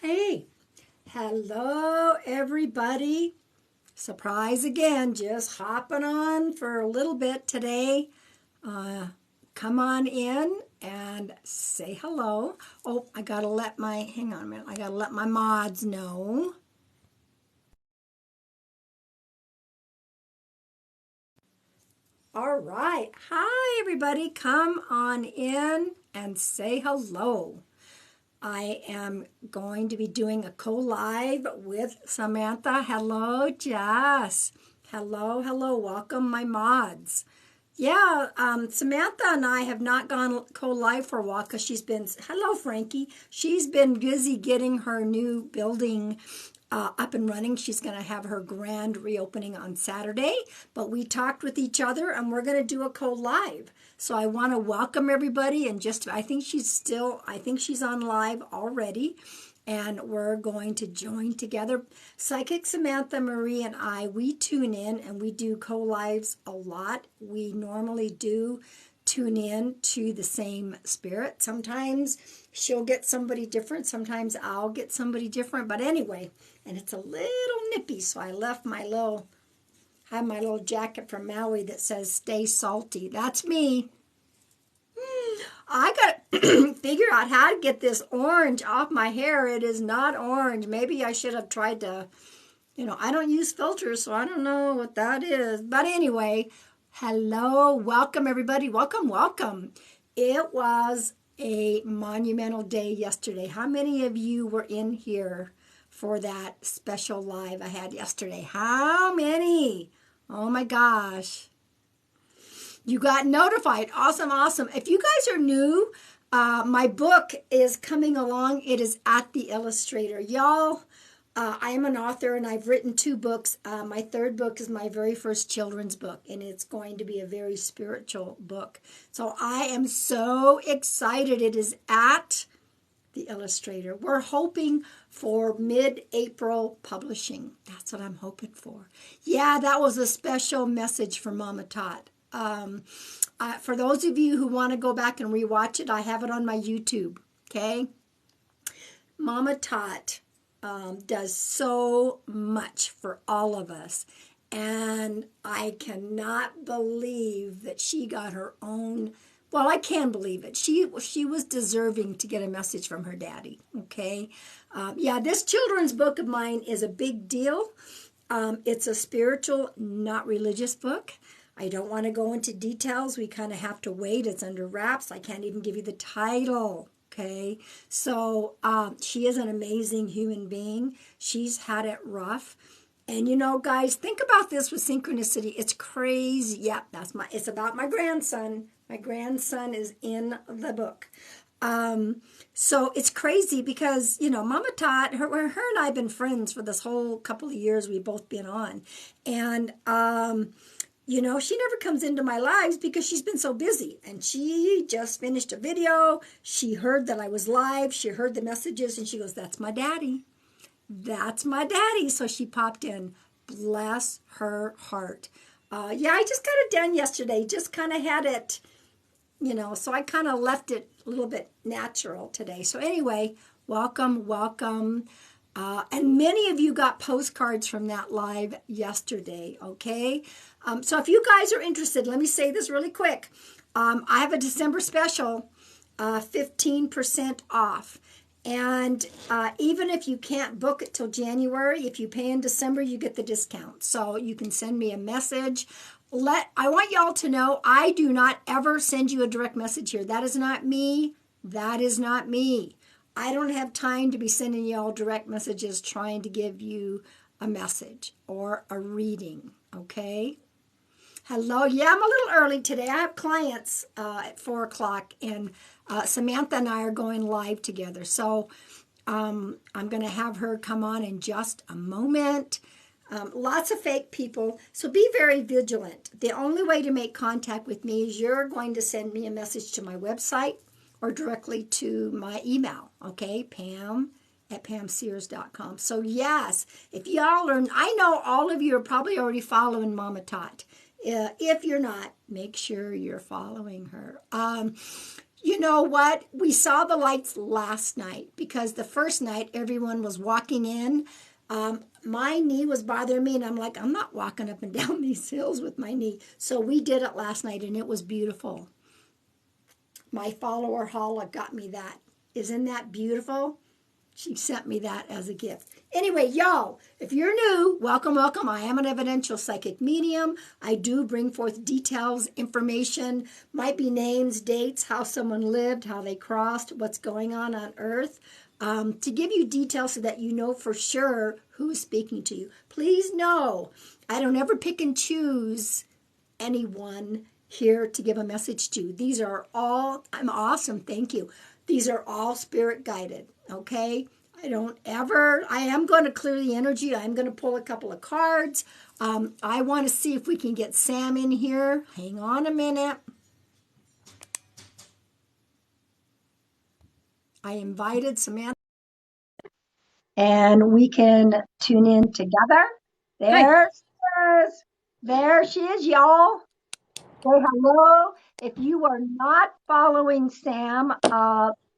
Hey, hello everybody. Surprise again, just hopping on for a little bit today. Uh, Come on in and say hello. Oh, hang on a minute, I gotta let my mods know. All right, hi everybody, come on in and say hello. I am going to be doing a co-live with Samantha. Hello, Jess. Hello. Welcome, my mods. Yeah, Samantha and I have not gone co-live for a while because hello, Frankie. She's been busy getting her new building up and running. She's going to have her grand reopening on Saturday, but we talked with each other and we're going to do a co-live. So I want to welcome everybody and I think she's on live already. And we're going to join together. Psychic Samantha Marie and I, we tune in and we do co-lives a lot. We normally do tune in to the same spirit. Sometimes she'll get somebody different. Sometimes I'll get somebody different. But anyway, and it's a little nippy, so I have my little jacket from Maui that says "Stay Salty." That's me. I got to figure out how to get this orange off my hair. It is not orange. Maybe I should have tried to, I don't use filters, so I don't know what that is. But anyway, hello, welcome everybody. Welcome. It was a monumental day yesterday. How many of you were in here for that special live I had yesterday? How many? Oh my gosh. You got notified. Awesome. If you guys are new, my book is coming along. It is at the Illustrator. Y'all, I am an author and I've written 2 books. My 3rd book is my very first children's book, and it's going to be a very spiritual book. So I am so excited. It is at the Illustrator. We're hoping for mid-April publishing. That's what I'm hoping for. Yeah, that was a special message for Mama Tot. For those of you who want to go back and rewatch it, I have it on my YouTube. Okay, Mama Tot does so much for all of us, and I cannot believe that she got her own. Well, I can believe it. She was deserving to get a message from her daddy. Okay, yeah, this children's book of mine is a big deal. It's a spiritual, not religious book. I don't want to go into details. We kind of have to wait. It's under wraps. I can't even give you the title. Okay. So she is an amazing human being. She's had it rough. And guys, think about this with synchronicity. It's crazy. Yeah, it's about my grandson. My grandson is in the book. So it's crazy because, Mama Tot, her and I have been friends for this whole couple of years we've both been on. And, she never comes into my lives because she's been so busy. And she just finished a video. She heard that I was live. She heard the messages and she goes, "That's my daddy. That's my daddy." So she popped in. Bless her heart. Yeah, I just got it done yesterday. Just kind of had it, so I kind of left it a little bit natural today. So anyway, welcome. And many of you got postcards from that live yesterday, okay? So if you guys are interested, let me say this really quick. I have a December special, 15% off. And even if you can't book it till January, if you pay in December, you get the discount. So you can send me a message. I want y'all to know I do not ever send you a direct message here. That is not me. I don't have time to be sending y'all direct messages trying to give you a message or a reading, okay? Hello. Yeah, I'm a little early today. I have clients at 4 o'clock, and Samantha and I are going live together. So I'm going to have her come on in just a moment. Lots of fake people, so be very vigilant. The only way to make contact with me is you're going to send me a message to my website or directly to my email, okay, pam@pamsears.com. So yes, if y'all are, I know all of you are probably already following Mama Tot. If you're not, make sure you're following her. You know what? We saw the lights last night because the first night everyone was walking in. My knee was bothering me, and I'm like, I'm not walking up and down these hills with my knee. So we did it last night, and it was beautiful. My follower Hala got me that. Isn't that beautiful? She sent me that as a gift. Anyway, y'all, if you're new, welcome, welcome. I am an evidential psychic medium. I do bring forth details, information, might be names, dates, how someone lived, how they crossed, what's going on Earth, to give you details so that you know for sure who is speaking to you. Please know, I don't ever pick and choose anyone here to give a message to. These are all, I'm awesome, thank you. These are all spirit guided, okay? I am going to clear the energy. I'm going to pull a couple of cards. I want to see if we can get Sam in here. Hang on a minute. I invited Samantha. And we can tune in together. There she is. There she is, y'all. Say hello. If you are not following Sam,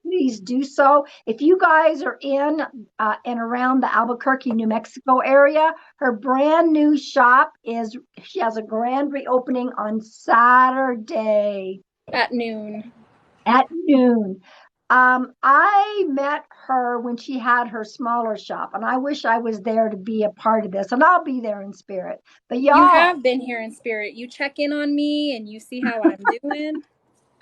please do so. If you guys are in and around the Albuquerque, New Mexico area, her brand new shop she has a grand reopening on Saturday at noon. At noon. I met her when she had her smaller shop, and I wish I was there to be a part of this, and I'll be there in spirit. But y'all, you have been here in spirit. You check in on me and you see how I'm doing.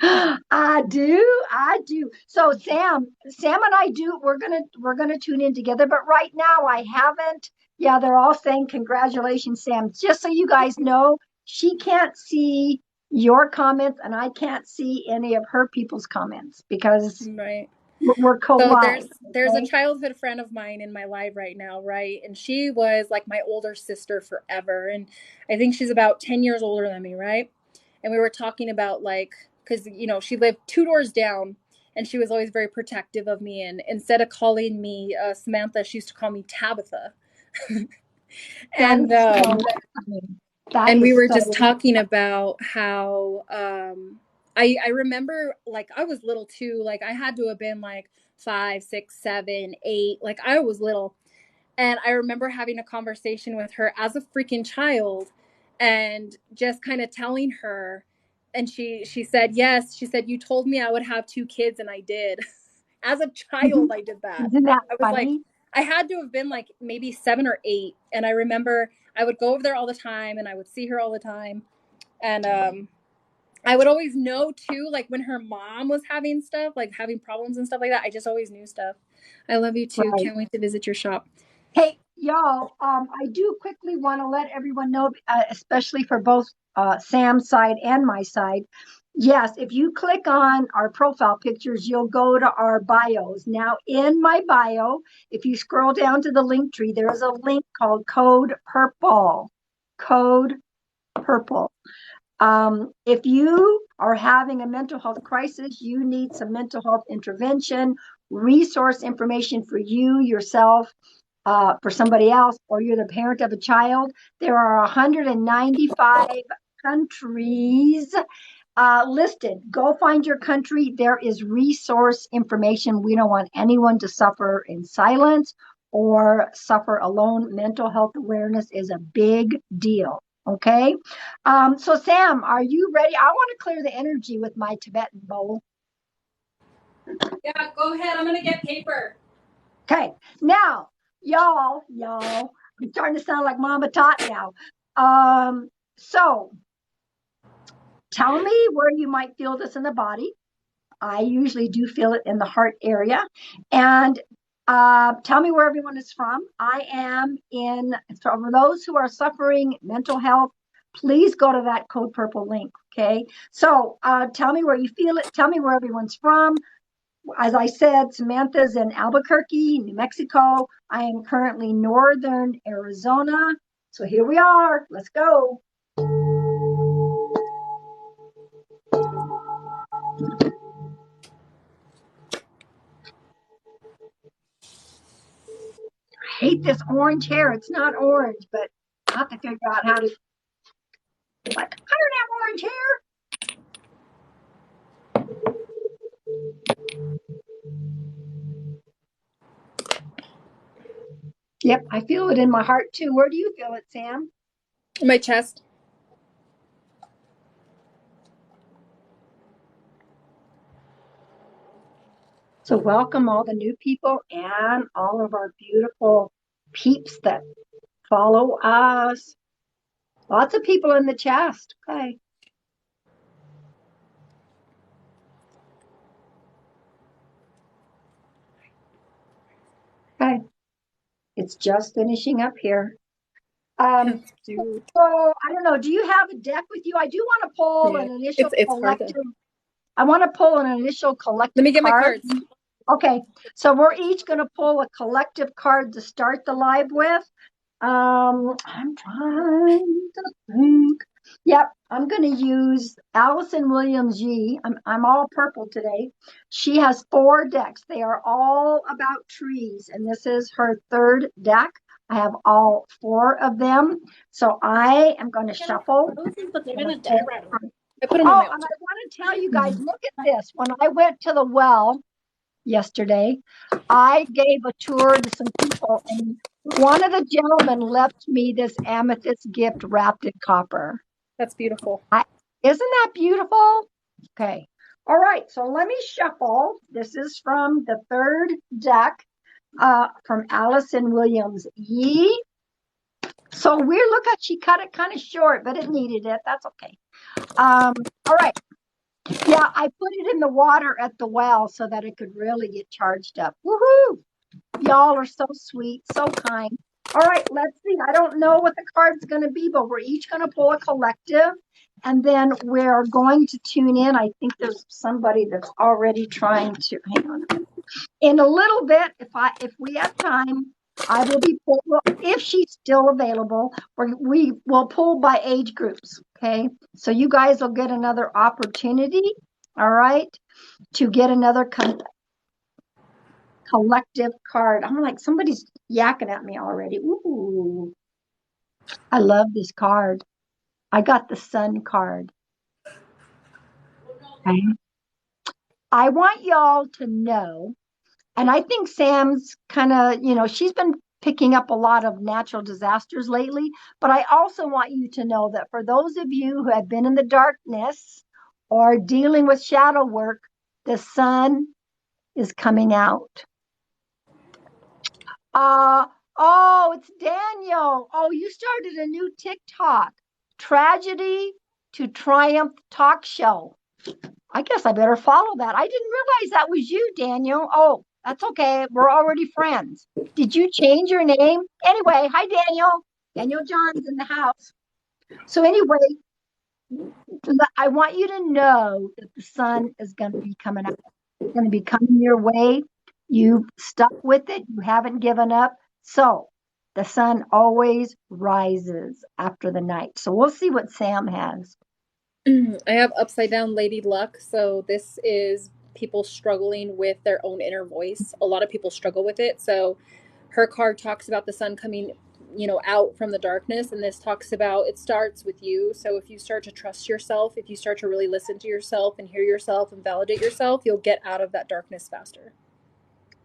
I do. So Sam and I do. We're gonna tune in together. But right now, I haven't. Yeah, they're all saying congratulations, Sam. Just so you guys know, she can't see your comments, and I can't see any of her people's comments because right. We're So co-live. there's a childhood friend of mine in my life right now, right? And she was like my older sister forever. And I think she's about 10 years older than me, right? And we were talking about like, because, she lived 2 doors down and she was always very protective of me. And instead of calling me Samantha, she used to call me Tabitha. and we were just talking about how I remember like I was little too. Like I had to have been like 5, 6, 7, 8. Like I was little. And I remember having a conversation with her as a freaking child and just kind of telling her. And she said, yes, she said, you told me I would have 2 kids and I did. As a child, I did that. Isn't that I was funny? like, I had to have been like maybe 7 or 8. And I remember I would go over there all the time and I would see her all the time. And I would always know too, like when her mom was having stuff, like having problems and stuff like that. I just always knew stuff. I love you too. Right. Can't wait to visit your shop. Hey, y'all, I do quickly want to let everyone know, especially for both Sam's side and my side. Yes, if you click on our profile pictures, you'll go to our bios. Now, in my bio, if you scroll down to the link tree, there is a link called Code Purple. Code Purple. If you are having a mental health crisis, you need some mental health intervention, resource information for you, yourself, for somebody else, or you're the parent of a child. There are 195 countries listed. Go find your country. There is resource information. We don't want anyone to suffer in silence or suffer alone. Mental health awareness is a big deal. Okay. So Sam, are you ready? I want to clear the energy with my Tibetan bowl. Yeah, go ahead. I'm going to get paper. Okay. Now, y'all, I'm starting to sound like Mama Tot now. So tell me where you might feel this in the body. I usually do feel it in the heart area. And tell me where everyone is from. I am for those who are suffering mental health, please go to that Code Purple link. Okay. So tell me where you feel it. Tell me where everyone's from. As I said, Samantha's in Albuquerque, New Mexico. I am currently northern Arizona. So here we are. Let's go. I hate this orange hair. It's not orange, but I have to figure out how to. Like, I don't have orange hair. Yep, I feel it in my heart too. Where do you feel it, Sam? My chest. So welcome all the new people and all of our beautiful peeps that follow us. Lots of people in the chest. Okay. Okay. It's just finishing up here. That's cute. So I don't know. Do you have a deck with you? I do want to pull Yeah, an initial it's hard to. collective. I want to pull an initial Let collective me get my card. cards. Okay. So we're each going to pull a collective card to start the live with. I'm trying to think. Yep, I'm going to use Allison Williams G. I'm all purple today. She has 4 decks. They are all about trees, and this is her 3rd deck. I have all 4 of them. So I am going to shuffle. I put them on Oh, my and I altar. want to tell you guys, look at this. When I went to the well yesterday, I gave a tour to some people, and one of the gentlemen left me this amethyst gift wrapped in copper. That's beautiful. Isn't that beautiful? Okay. All right. So let me shuffle. This is from the 3rd deck from Allison Williams Yee. So we're look at she cut it kind of short, but it needed it. That's okay. All right. Yeah, I put it in the water at the well so that it could really get charged up. Woohoo! Y'all are so sweet, so kind. All right, let's see. I don't know what the card's going to be, but we're each going to pull a collective, and then we're going to tune in. I think there's somebody that's already trying to hang on a minute. In a little bit, if we have time, I will be if she's still available. We will pull by age groups. Okay, so you guys will get another opportunity. All right, to get another collective card. I'm like, somebody's yakking at me already. Ooh, I love this card. I got the sun card. Okay. I want y'all to know, and I think Sam's kind of, she's been picking up a lot of natural disasters lately, but I also want you to know that for those of you who have been in the darkness or dealing with shadow work, the sun is coming out. Oh, it's Daniel. Oh, you started a new TikTok. Tragedy to Triumph Talk Show. I guess I better follow that. I didn't realize that was you, Daniel. Oh, that's okay. We're already friends. Did you change your name? Anyway, hi, Daniel. Daniel John's in the house. So, anyway, I want you to know that the sun is going to be coming out. It's going to be coming your way. You've stuck with it. You haven't given up. So the sun always rises after the night. So we'll see what Sam has. I have upside down Lady Luck. So this is people struggling with their own inner voice. A lot of people struggle with it. So her card talks about the sun coming, out from the darkness, and this talks about it starts with you. So if you start to trust yourself, if you start to really listen to yourself and hear yourself and validate yourself, you'll get out of that darkness faster.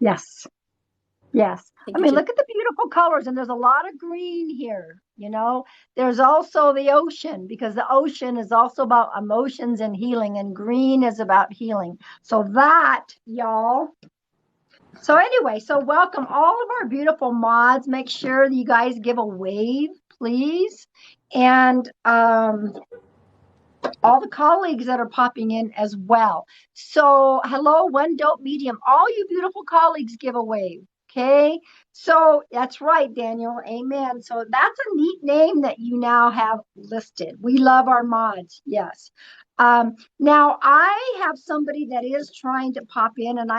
Yes. Yes. Thank I you, mean, Jen. look at the beautiful colors, and there's a lot of green here. There's also the ocean, because the ocean is also about emotions and healing, and green is about healing. So that, y'all. So anyway, so welcome all of our beautiful mods. Make sure that you guys give a wave, please. And all the colleagues that are popping in as well. So hello, One Dope Medium. All you beautiful colleagues give a wave. Okay. So that's right, Daniel. Amen. So that's a neat name that you now have listed. We love our mods. Yes. Now I have somebody that is trying to pop in, and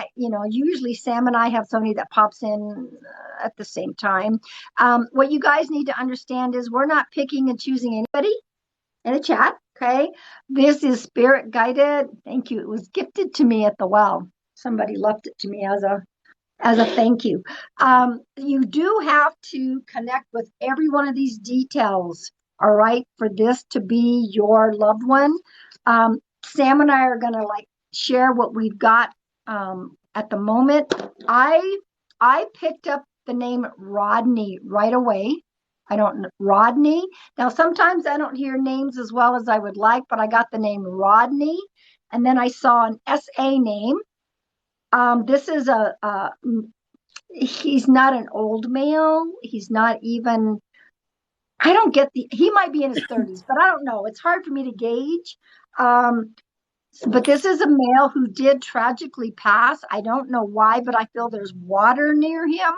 usually Sam and I have somebody that pops in at the same time. What you guys need to understand is we're not picking and choosing anybody in the chat. Okay. This is spirit guided. Thank you. It was gifted to me at the well. Somebody left it to me as a thank you. You do have to connect with every one of these details, all right, for this to be your loved one. Sam and I are going to share what we've got at the moment. I picked up the name Rodney right away. I don't know Rodney. Now sometimes I don't hear names as well as I would like, but I got the name Rodney, and then I saw an SA name. This is he's not an old male. He's not even, I don't get he might be in his 30s, but I don't know. It's hard for me to gauge. Um, but this is a male who did tragically pass. I don't know why, but I feel there's water near him.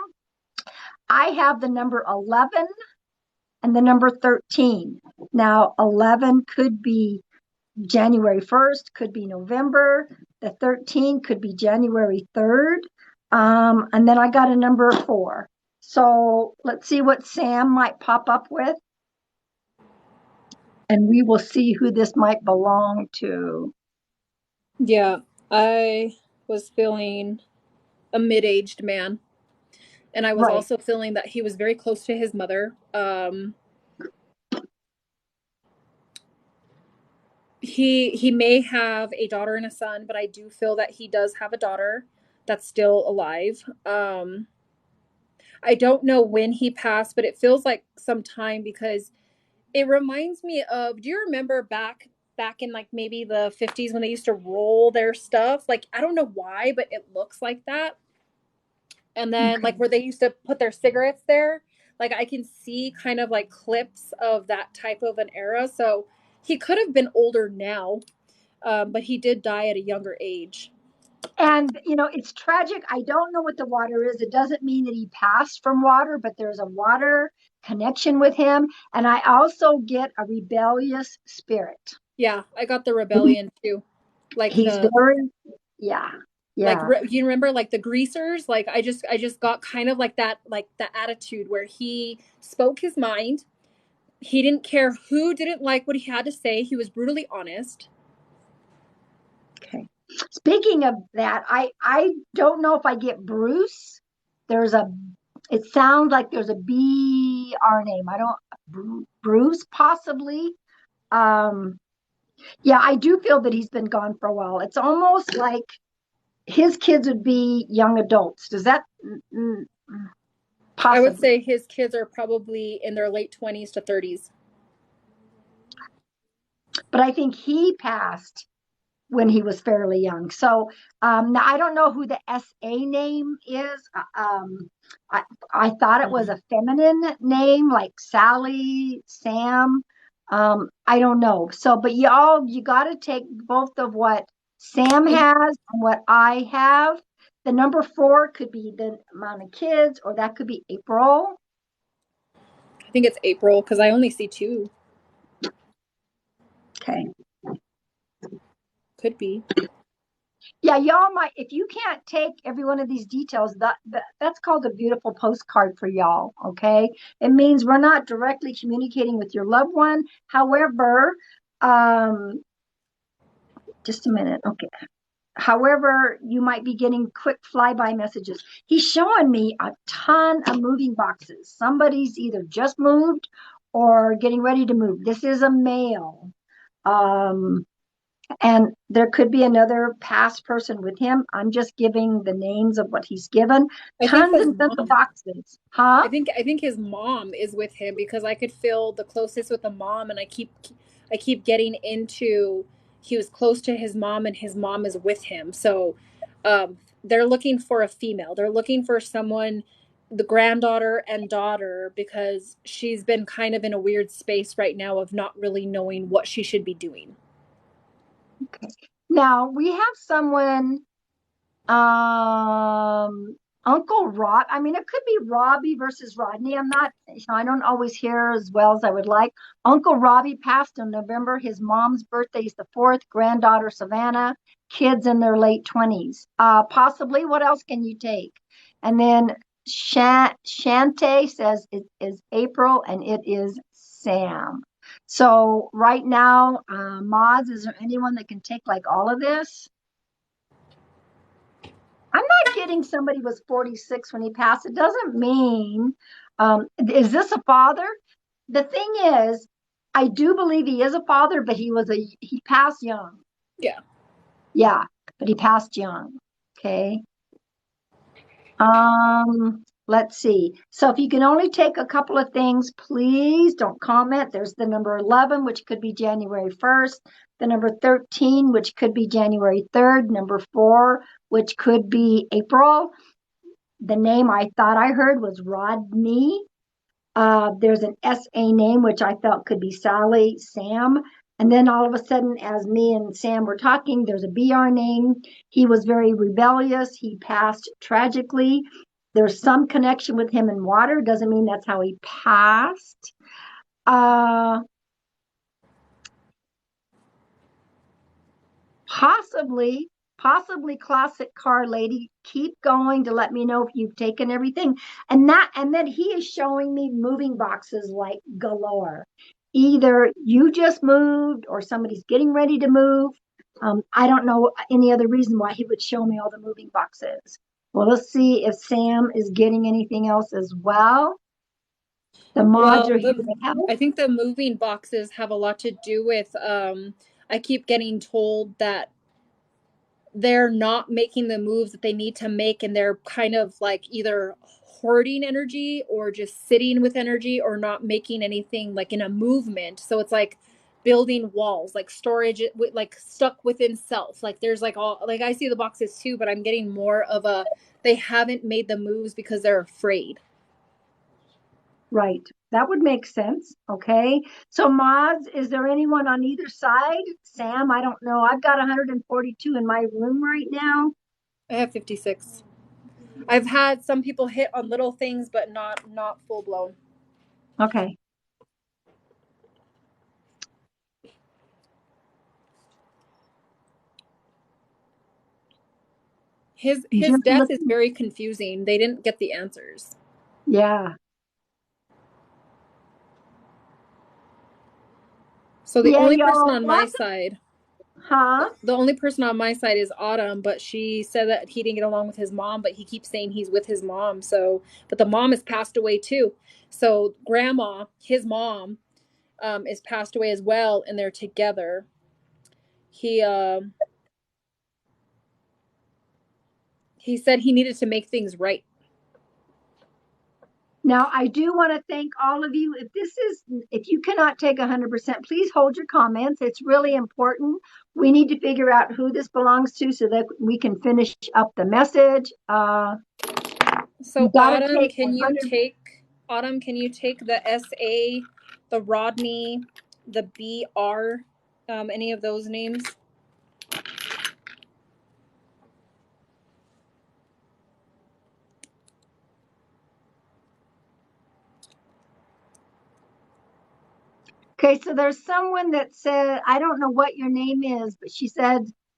I have the number 11 and the number 13. Now, 11 could be January 1st, could be November. The 13 could be January 3rd. And then I got a number 4. So let's see what Sam might pop up with. And we will see who this might belong to. Yeah, I was feeling a mid-aged man, and I was Right. also feeling that he was very close to his mother. He may have a daughter and a son, but I do feel that he does have a daughter that's still alive. I don't know when he passed, but it feels like some time because it reminds me of, do you remember back in like maybe the 50s when they used to roll their stuff? Like I don't know why, but it looks like that. And then Okay. like where they used to put their cigarettes there, like I can see kind of like clips of that type of an era. So he could have been older now, but he did die at a younger age. And, it's tragic. I don't know what the water is. It doesn't mean that he passed from water, but there's a water connection with him. And I also get a rebellious spirit. Yeah, I got the rebellion too. Like He's the very, yeah, like yeah. you remember like the greasers, like I just got kind of like that attitude where he spoke his mind. He didn't care who didn't like what he had to say. He was brutally honest. Okay. Speaking of that, I don't know if I get Bruce. There's a, it sounds like there's a BR name. I don't, Bruce possibly. Um, yeah, I do feel that he's been gone for a while. It's almost like his kids would be young adults. Does that I would possibly? say his kids are probably in their late 20s to 30s. But I think he passed when he was fairly young. So now I don't know who the SA name is. I, I thought it was a feminine name like Sally, Sam. I don't know. So, but you got to take both of what Sam has and what I have. The number 4 could be the amount of kids, or that could be April. I think it's April because I only see 2. Okay. Could be. Yeah, y'all might, if you can't take every one of these details, that's called a beautiful postcard for y'all. Okay. It means we're not directly communicating with your loved one. However, um, just a minute. Okay. However, you might be getting quick flyby messages. He's showing me a ton of moving boxes. Somebody's either just moved or getting ready to move. This is a male. Um, and there could be another past person with him. I'm just giving the names of what he's given. I think Tons his and tons of mom. boxes. Huh? I think his mom is with him because I could feel the closest with the mom, and I keep getting into he was close to his mom, and his mom is with him. So, they're looking for a female. They're looking for someone, the granddaughter and daughter, because she's been kind of in a weird space right now of not really knowing what she should be doing. Okay. Now we have someone, um, Uncle Rod. I mean, it could be Robbie versus Rodney. I'm not, I don't always hear as well as I would like. Uncle Robbie passed in November. His mom's birthday is the 4th, granddaughter Savannah, kids in their late 20s. Possibly, what else can you take? And then Shante says it is April and it is Sam. So right now, Mods, is there anyone that can take like all of this? I'm not getting somebody was 46 when he passed. It doesn't mean, is this a father? The thing is, I do believe he is a father, but he passed young. Yeah. Yeah, but he passed young. Okay. Um, let's see. So if you can only take a couple of things, please don't comment. There's the number 11, which could be January 1st, the number 13, which could be January 3rd, number 4, which could be April. The name I thought I heard was Rodney. There's an SA name, which I felt could be Sally, Sam. And then all of a sudden, as me and Sam were talking, there's a BR name. He was very rebellious. He passed tragically. There's some connection with him and water. Doesn't mean that's how he passed. Uh, possibly, possibly classic car lady. Keep going to let me know if you've taken everything. And then he is showing me moving boxes like galore. Either you just moved or somebody's getting ready to move. I don't know any other reason why he would show me all the moving boxes. Well, let's see if Sam is getting anything else as well. The mods Well, are here to I help. think the moving boxes have a lot to do with I keep getting told that they're not making the moves that they need to make, and they're kind of like either hoarding energy or just sitting with energy or not making anything like in a movement. So it's like building walls, like storage, like stuck within self. Like there's like all, like I see the boxes too, but I'm getting more of a, they haven't made the moves because they're afraid. Right. That would make sense. Okay. So mods, is there anyone on either side? Sam, I don't know. I've got 142 in my room right now. I have 56. I've had some people hit on little things, but not full blown. Okay. His Just death is looking. very confusing. They didn't get the answers. Yeah. So the Yeah, only person y'all. on my Lots of, side, huh? the only person on my side is Autumn, but she said that he didn't get along with his mom, but he keeps saying he's with his mom. So, but the mom has passed away too. So grandma, his mom, is passed away as well, and they're together. He he said he needed to make things right. Now, I do want to thank all of you. If you cannot take 100%, please hold your comments. It's really important. We need to figure out who this belongs to so that we can finish up the message. You So got to take Autumn, can you take the SA, the Rodney, the BR, any of those names? Okay, so there's someone that said, I don't know what your name is, but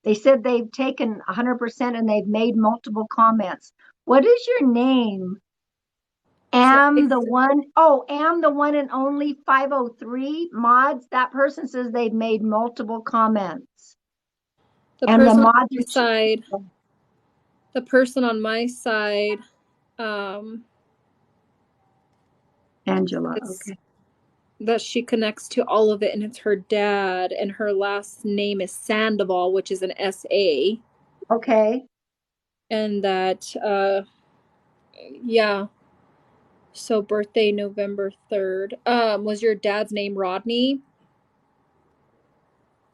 they said they've taken 100% and they've made multiple comments. What is your name? So Am the one and only 503 mods. That person says they've made multiple comments. the And the person on mods my side, the person on my side, um, Angela, is okay. that she connects to all of it, and it's her dad, and her last name is Sandoval, which is an SA, Okay. and that yeah. So birthday November 3rd. Was your dad's name Rodney?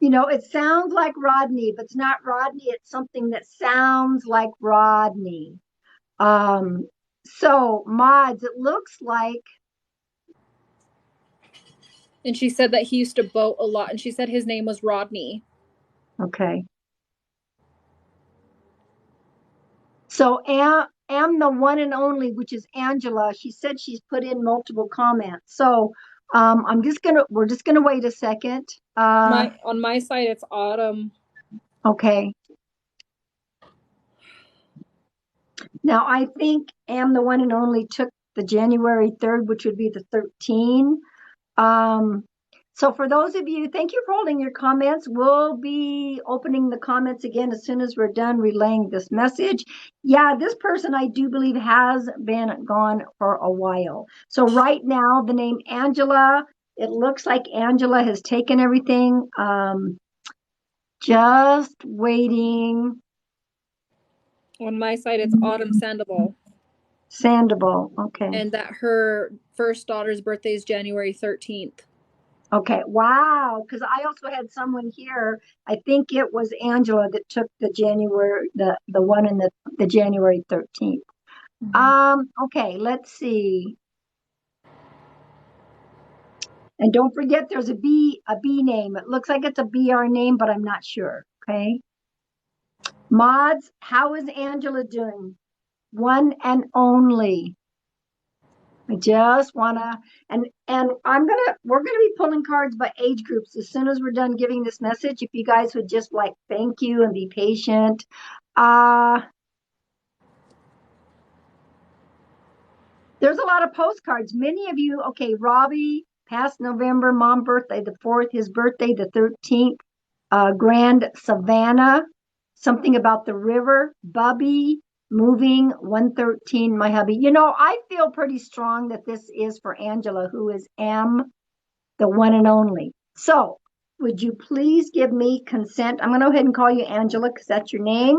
It sounds like Rodney, but it's not Rodney. It's something that sounds like Rodney. Um, so mods, it looks like, And she said that he used to boat a lot, and she said his name was Rodney. okay. So am the one and only, which is Angela. She said she's put in multiple comments. So we're just gonna wait a second. My on my side, it's Autumn. Okay. Now I think am the one and only took the January 3rd, which would be the 13. Um, so for those of you, thank you for holding your comments. We'll be opening the comments again as soon as we're done relaying this message. Yeah, this person I do believe has been gone for a while. So right now, the name Angela, it looks like Angela has taken everything. Just waiting. On my side, it's Autumn Sandoval. Sandoval. Okay. and that her first daughter's birthday is January 13th. Okay. Wow. Because I also had someone here. I think it was Angela that took the one in the January 13th. Mhm. Okay, let's see. And don't forget there's a B name. It looks like it's a BR name, but I'm not sure. Okay. Mods, how is Angela doing? One and only. I just wanna and we're gonna be pulling cards by age groups as soon as we're done giving this message. If you guys would just like thank you and be patient. Uh there's a lot of postcards. Many of you, okay, Robbie, past November, mom birthday the 4th, his birthday the 13th, Grand Savannah, something about the river, Bubby, moving 113, my hubby. I feel pretty strong that this is for Angela, who is M, the one and only. So, would you please give me consent? I'm going to go ahead and call you Angela because that's your name.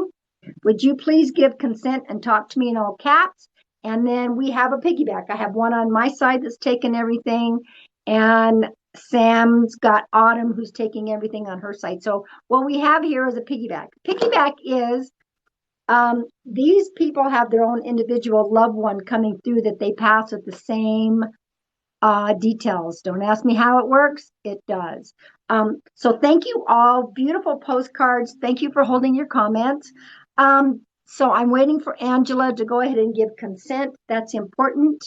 Would you please give consent and talk to me in all caps? And then we have a piggyback. I have one on my side that's taking everything, and Sam's got Autumn who's taking everything on her side. So what we have here is a piggyback. Piggyback is these people have their own individual loved one coming through that they pass with the same details. Don't ask me how it works. It does. So thank you all. Beautiful postcards. Thank you for holding your comments. So I'm waiting for Angela to go ahead and give consent. That's important.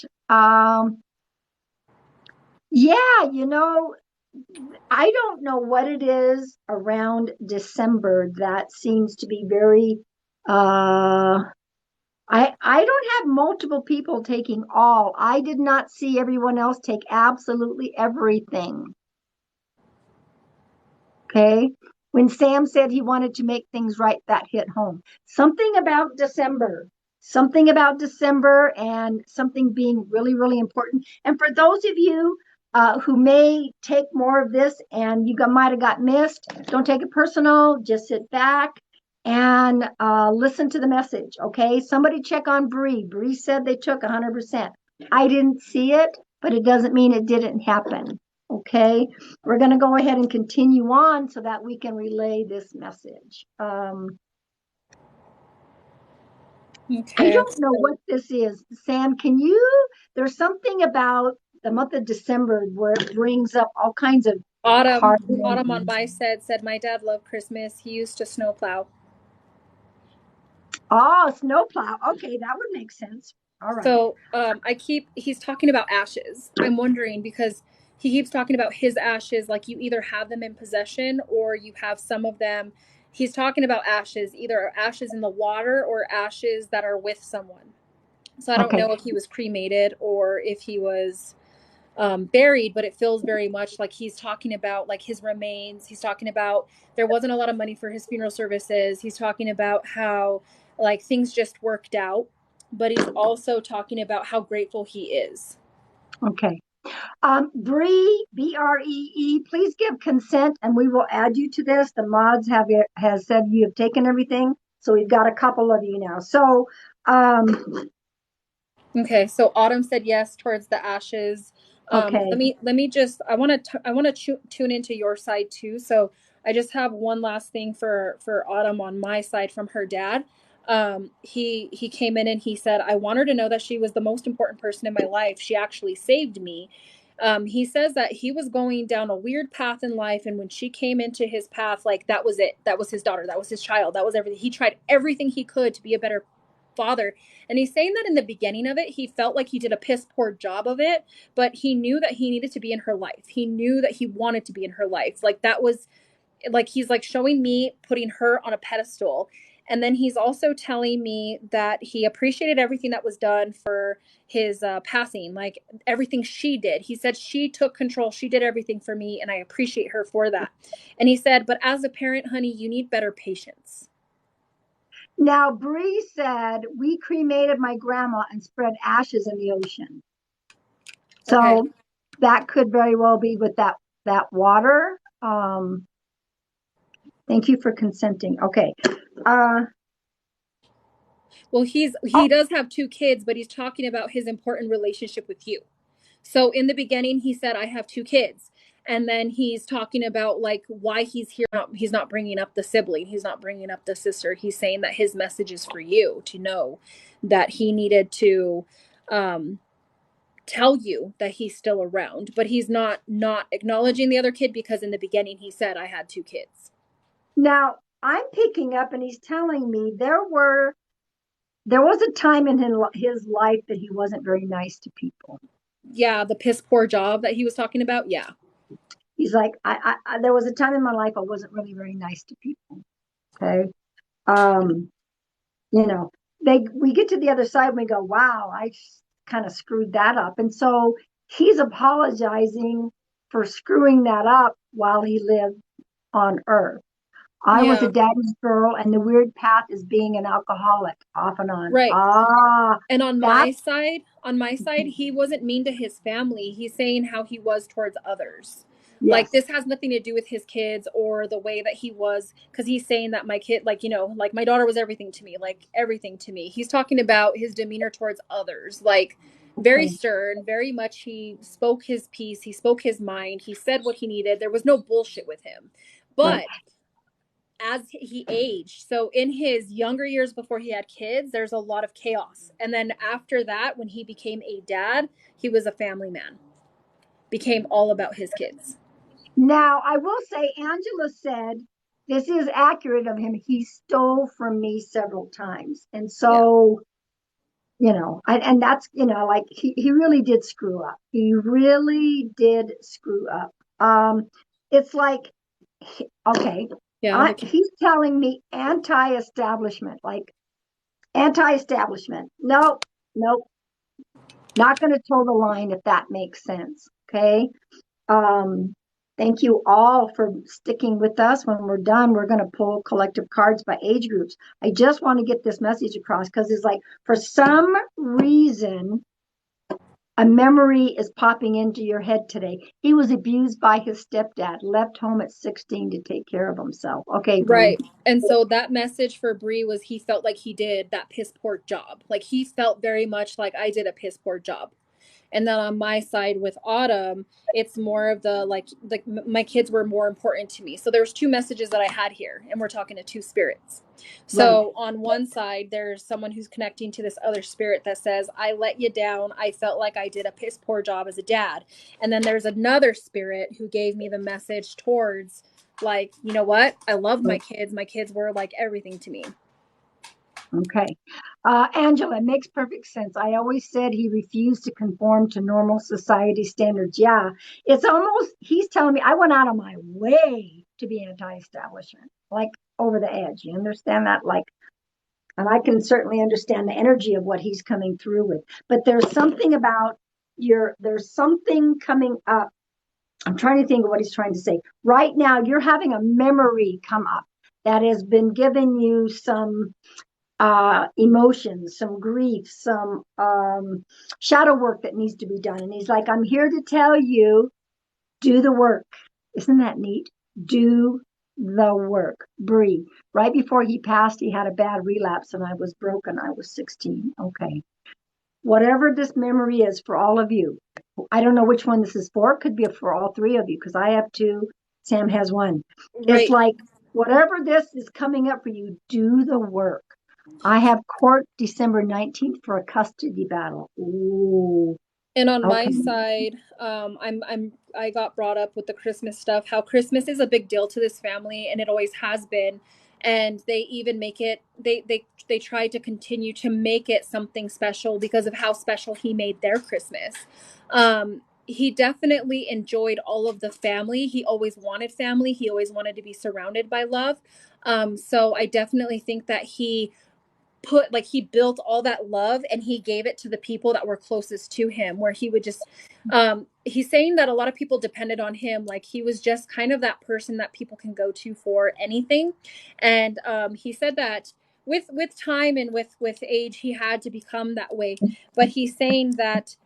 Yeah, I don't know what it is around December that seems to be very I don't have multiple people taking all. I did not see everyone else take absolutely everything. Okay. When Sam said he wanted to make things right, that hit home. Something about December and something being really, really important. And for those of you who may take more of this and you might have got missed, don't take it personal. Just sit back and listen to the message. Okay. Somebody check on Bree. Bree said they took 100%. I didn't see it, but it doesn't mean it didn't happen. Okay. We're going to go ahead and continue on so that we can relay this message. I Okay. don't know what this is. Sam, there's something about the month of December where it brings up all kinds of hard Autumn on memories. my set said my dad loved Christmas. He used to snowplow. Oh, snowplow. Okay, that would make sense. All right. So he's talking about ashes. I'm wondering because he keeps talking about his ashes, like you either have them in possession or you have some of them. He's talking about ashes, either ashes in the water or ashes that are with someone. So I don't Okay. know if he was cremated or if he was buried, but it feels very much like he's talking about like his remains. He's talking about there wasn't a lot of money for his funeral services. He's talking about how like things just worked out, but he's also talking about how grateful he is. Okay. Bree, Bree, please give consent and we will add you to this. The mods has said you have taken everything. So we've got a couple of you now. So Okay, so Autumn said yes towards the ashes. okay. Let me just I want to tune into your side too. So I just have one last thing for Autumn on my side from her dad. He came in and he said I want her to know that she was the most important person in my life. She actually saved me. He says that he was going down a weird path in life, and when she came into his path, like that was it. That was his daughter. That was his child. That was everything. He tried everything he could to be a better father, and he's saying that in the beginning of it, he felt like he did a piss poor job of it, but he knew that he needed to be in her life. He knew that he wanted to be in her life. Like that was like he's like showing me putting her on a pedestal. And then he's also telling me that he appreciated everything that was done for his passing, like everything she did. He said she took control, she did everything for me, and I appreciate her for that. And he said, but as a parent, honey, you need better patience. Now, Bree said, we cremated my grandma and spread ashes in the ocean. Okay. So that could very well be with that water. Thank you for consenting. Okay. Uh, Well, he Oh, does have two kids, but he's talking about his important relationship with you. So in the beginning, he said, I have two kids. And then he's talking about like why he's here. He's not bringing up the sibling. He's not bringing up the sister. He's saying that his message is for you to know that he needed to um, tell you that he's still around. But he's not acknowledging the other kid because in the beginning he said, I had two kids. now I'm picking up, and he's telling me there was a time in his life that he wasn't very nice to people. Yeah, the piss poor job that he was talking about. Yeah. He's like, there was a time in my life I wasn't really very nice to people. Okay. Um, you know, we get to the other side and we go, wow, I kind of screwed that up. And so he's apologizing for screwing that up while he lived on earth. I was a Yeah. daddy's girl, and the weird path is being an alcoholic off and on. Right. Ah, And that, on my side, he wasn't mean to his family. He's saying how he was towards others. Like yes. this has nothing to do with his kids or the way that he was, because he's saying that my kid, like, like my daughter was everything to me, like everything to me. He's talking about his demeanor towards others, like very Okay. stern, very much he spoke his piece, he spoke his mind, he said what he needed. There was no bullshit with him. Right. But as he aged, so in his younger years before he had kids, there's a lot of chaos. And then after that, when he became a dad, he was a family man, became all about his kids. Now, I will say, Angela said, this is accurate of him. He stole from me several times. And Yeah. so, and that's, like he really did screw up. He really did screw up. It's like, okay, Yeah. he's telling me anti-establishment, like anti-establishment. Nope, nope, not going to toe the line if that makes sense. Okay. Um, Thank you all for sticking with us. When we're done, we're going to pull collective cards by age groups. I just want to get this message across because it's like, for some reason, a memory is popping into your head today. He was abused by his stepdad, left home at 16 to take care of himself. Okay, Bree. Right. And so that message for Bree was he felt like he did that piss poor job. Like he felt very much like I did a piss poor job. And then on my side with Autumn, it's more of the like my kids were more important to me. So there's two messages that I had here, and we're talking to two spirits. Right. So on one side, there's someone who's connecting to this other spirit that says, I let you down. I felt like I did a piss poor job as a dad. And then there's another spirit who gave me the message towards, like, you know what? I love my kids. My kids were like everything to me. Okay. Angela, it makes perfect sense. I always said he refused to conform to normal society standards. Yeah, it's almost, he's telling me I went out of my way to be anti-establishment, like over the edge. You understand that? Like, and I can certainly understand the energy of what he's coming through with. But there's something about there's something coming up. I'm trying to think of what he's trying to say. Right now, you're having a memory come up that has been giving you some emotions, some grief, some shadow work that needs to be done. And he's like, I'm here to tell you, do the work. Isn't that neat? Do the work. Bree. Right before he passed, he had a bad relapse, and I was broken. I was 16. Okay. Whatever this memory is for all of you, I don't know which one this is for. It could be for all three of you because I have two. Sam has one. It's Right. like, whatever this is coming up for you, do the work. I have court December 19th for a custody battle. Ooh, And on my okay. side, I got brought up with the Christmas stuff, how Christmas is a big deal to this family, and it always has been. And they even make it they try to continue to make it something special because of how special he made their Christmas. He definitely enjoyed all of the family. He always wanted family. He always wanted to be surrounded by love. So I definitely think that he built all that love and he gave it to the people that were closest to him, where he would just he's saying that a lot of people depended on him, like he was just kind of that person that people can go to for anything. And he said that with time and with age he had to become that way. But he's saying that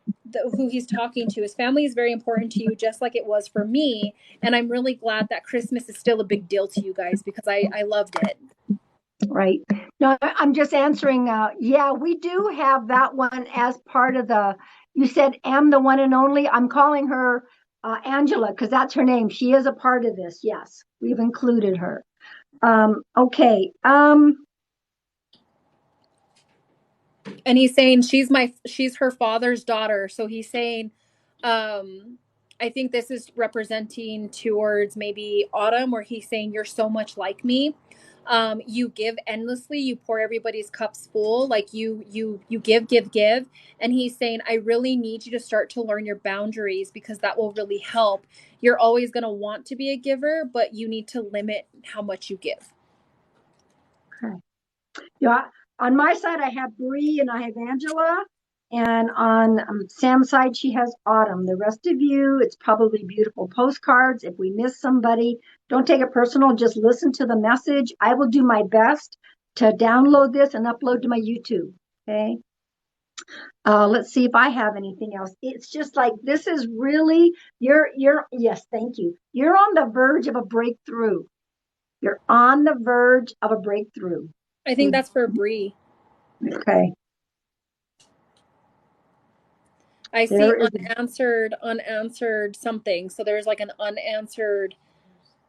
who he's talking to, his family is very important to you, just like it was for me. And I'm really glad that Christmas is still a big deal to you guys because I loved it. Right. No, I'm just answering. Yeah, we do have that one as part of the. You said am the one and only. I'm calling her Angela because that's her name. She is a part of this. Yes, we've included her. Okay. And he's saying she's her father's daughter. So he's saying, um, I think this is representing towards maybe Autumn, where he's saying you're so much like me. You give endlessly, you pour everybody's cups full, like you give, and he's saying I really need you to start to learn your boundaries because that will really help. You're always going to want to be a giver, but you need to limit how much you give. Okay. Yeah. On my side, I have Bree and I have Angela. And on Sam's side, she has Autumn. The rest of you, it's probably beautiful postcards. If we miss somebody, don't take it personal. Just listen to the message. I will do my best to download this and upload to my YouTube. Okay. Let's see if I have anything else. It's just like this is really yes, thank you. You're on the verge of a breakthrough. You're on the verge of a breakthrough. I think that's for Bree. Okay. I see There is unanswered something. So there's like an unanswered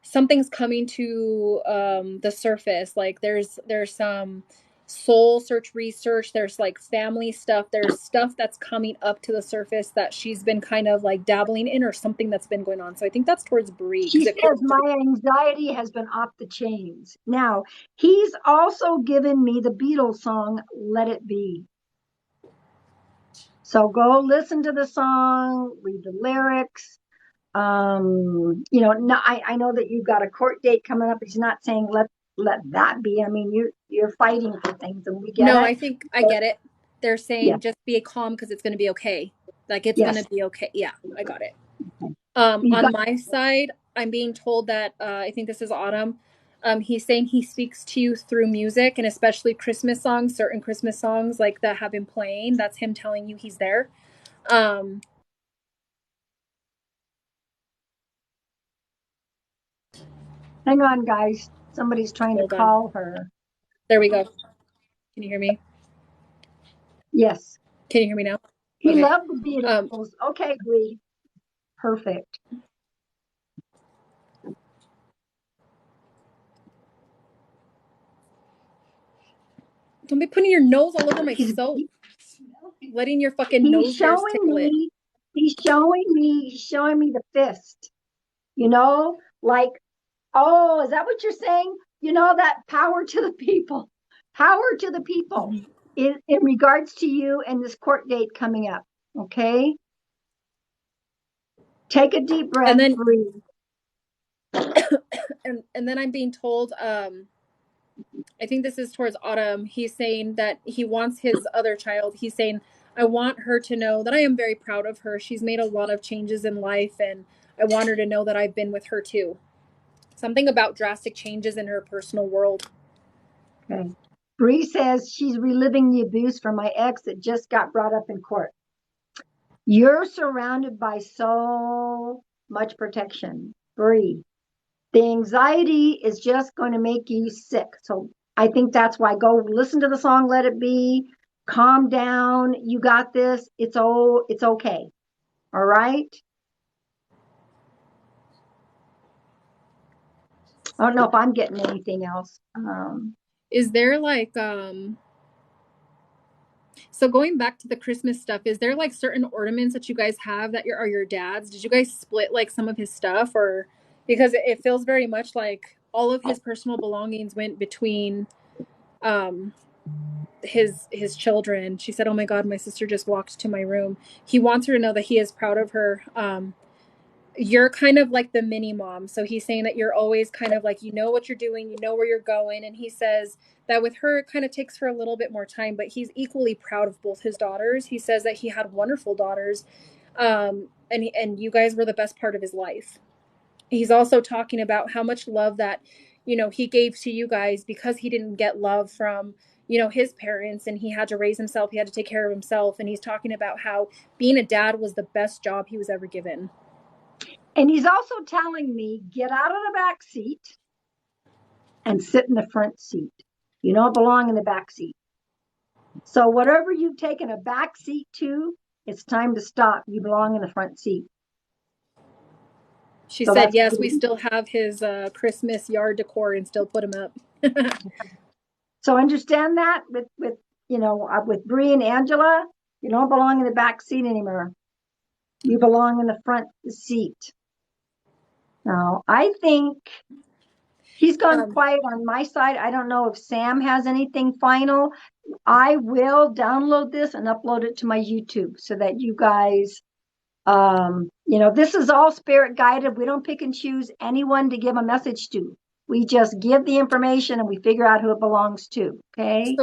something's coming to the surface. Like there's some soul search research, there's like family stuff, there's stuff that's coming up to the surface that she's been kind of like dabbling in or something that's been going on. So I think that's towards Brie she because it feels says my anxiety has been off the chains. Now, he's also given me the Beatles song Let It Be. So go listen to the song, read the lyrics. No, I know that you've got a court date coming up. He's not saying let that be. I mean, you're fighting for things, and we get no, it. I think I But get it. They're yeah, saying just be calm because it's going to be okay. Like it's going yes, to be okay. Yeah, I got it. you got On my side, I'm being told that I think this is Autumn. He's saying he speaks to you through music and especially Christmas songs, certain Christmas songs like that have been playing. That's him telling you he's there. Um, hang on, guys. Somebody's trying to hold on. call her. There we go. Can you hear me? Yes, Can you hear me now? he Okay. loved the Um, Beatles. Okay, Bree, perfect. don't be putting your nose all over my He's soap. Letting your fucking he's nose hairs showing tickle it. me. He's showing me the fist. Like, oh, is that what you're saying? That power to the people, power to the people in regards to you and this court date coming up. Okay. Take a deep And breath, then breathe. and then I'm being told I think this is towards Autumn. He's saying that he wants his other child. He's saying, I want her to know that I am very proud of her. She's made a lot of changes in life, and I want her to know that I've been with her too. Something about drastic changes in her personal world. Okay. Bree says she's reliving the abuse from my ex that just got brought up in court. You're surrounded by so much protection, Bree. The anxiety is just going to make you sick. So I think that's why go listen to the song Let It Be. Calm down. You got this. It's okay. All right? I don't know if I'm getting anything else. Is there like so going back to the Christmas stuff, is there like certain ornaments that you guys have that are your dad's? Did you guys split like some of his stuff or because it feels very much like all of his personal belongings went between um his children. She said, "Oh my God, my sister just walked to my room." He wants her to know that he is proud of her. You're kind of like the mini mom. So he's saying that you're always kind of like, you know what you're doing, you know where you're going. And he says that with her, it kind of takes her a little bit more time, but he's equally proud of both his daughters. He says that he had wonderful daughters. And you guys were the best part of his life. He's also talking about how much love that, he gave to you guys because he didn't get love from, his parents and he had to raise himself. He had to take care of himself. And he's talking about how being a dad was the best job he was ever given. and he's also telling me get out of the back seat and sit in the front seat. You don't belong in the back seat. So whatever you've taken a back seat to, it's time to stop. You belong in the front seat. She So said, that's yes, we still have his Christmas yard decor and still put him up. so understand that with with Bree and Angela, you don't belong in the back seat anymore. You belong in the front seat. Now, I think he's gone quiet on my side. I don't know if Sam has anything final. I will download this and upload it to my YouTube so that you guys, this is all spirit guided. We don't pick and choose anyone to give a message to. We just give the information and we figure out who it belongs to. Okay.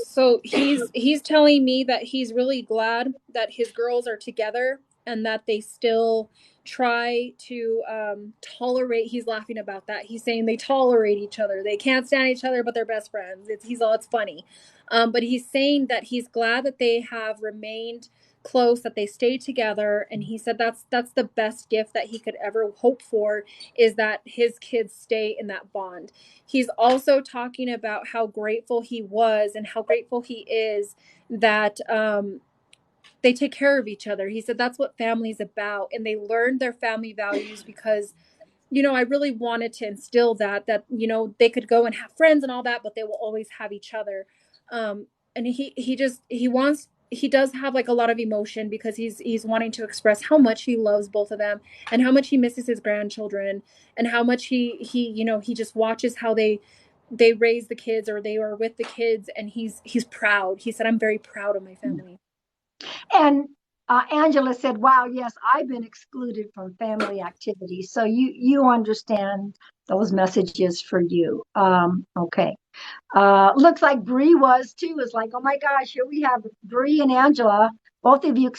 So he's telling me that he's really glad that his girls are together and that they still try to tolerate. He's laughing about that. He's saying they tolerate each other. They can't stand each other, but they're best friends. It's funny. But he's saying that he's glad that they have remained close, that they stayed together, and he said that's the best gift that he could ever hope for, is that his kids stay in that bond. He's also talking about how grateful he was and how grateful he is that they take care of each other. He said that's what family's about, and they learned their family values because I really wanted to instill that they could go and have friends and all that, but they will always have each other. And he does have like a lot of emotion because he's wanting to express how much he loves both of them and how much he misses his grandchildren and how much he just watches how they raise the kids or they are with the kids, and he's proud. He said, I'm very proud of my family. And Angela said, wow, yes, I've been excluded from family activities. So you understand those messages for you. Okay. Looks like Bree was too. It's like, oh my gosh, here we have Bree and Angela, both of you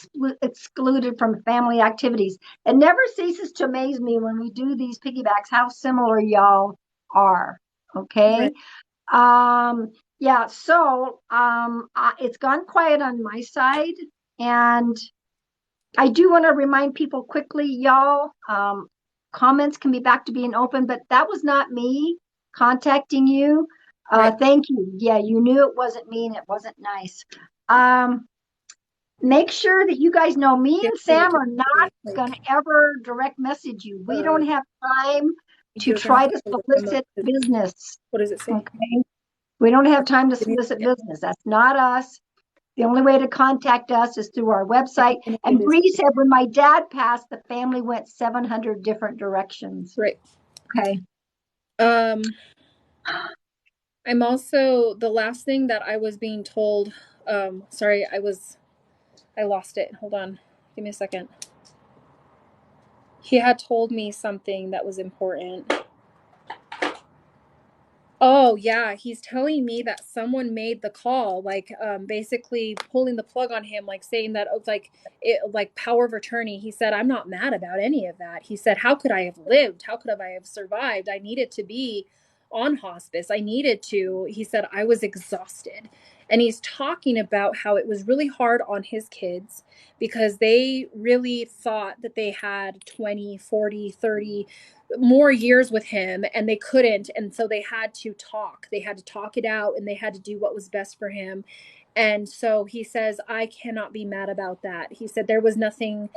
excluded from family activities. It never ceases to amaze me when we do these piggybacks how similar y'all are. Okay. Right. Yeah, so it's gone quiet on my side. And I do want to remind people quickly, y'all, comments can be back to being open, but that was not me contacting you. Right. Thank you. Yeah, you knew it wasn't me and it wasn't nice. Make sure that you guys know me and Sam are not going to ever direct message you. We don't have time to try to solicit business. What does it say? Okay. We don't have time to solicit business. That's not us. The only way to contact us is through our website. And Bree said when my dad passed, the family went 700 different directions. Right. Okay. I'm also, the last thing that I was being told, sorry, I lost it. Hold on. Give me a second. He had told me something that was important. Oh yeah, he's telling me that someone made the call, like basically pulling the plug on him, like saying that it's like power of attorney. He said, I'm not mad about any of that. He said, how could I have lived? How could I have survived? I needed to be on hospice. He said, I was exhausted. And he's talking about how it was really hard on his kids because they really thought that they had 20, 40, 30 more years with him, and they couldn't, and so they had to talk it out, and they had to do what was best for him. And so he says, I cannot be mad about that. He said there was nothing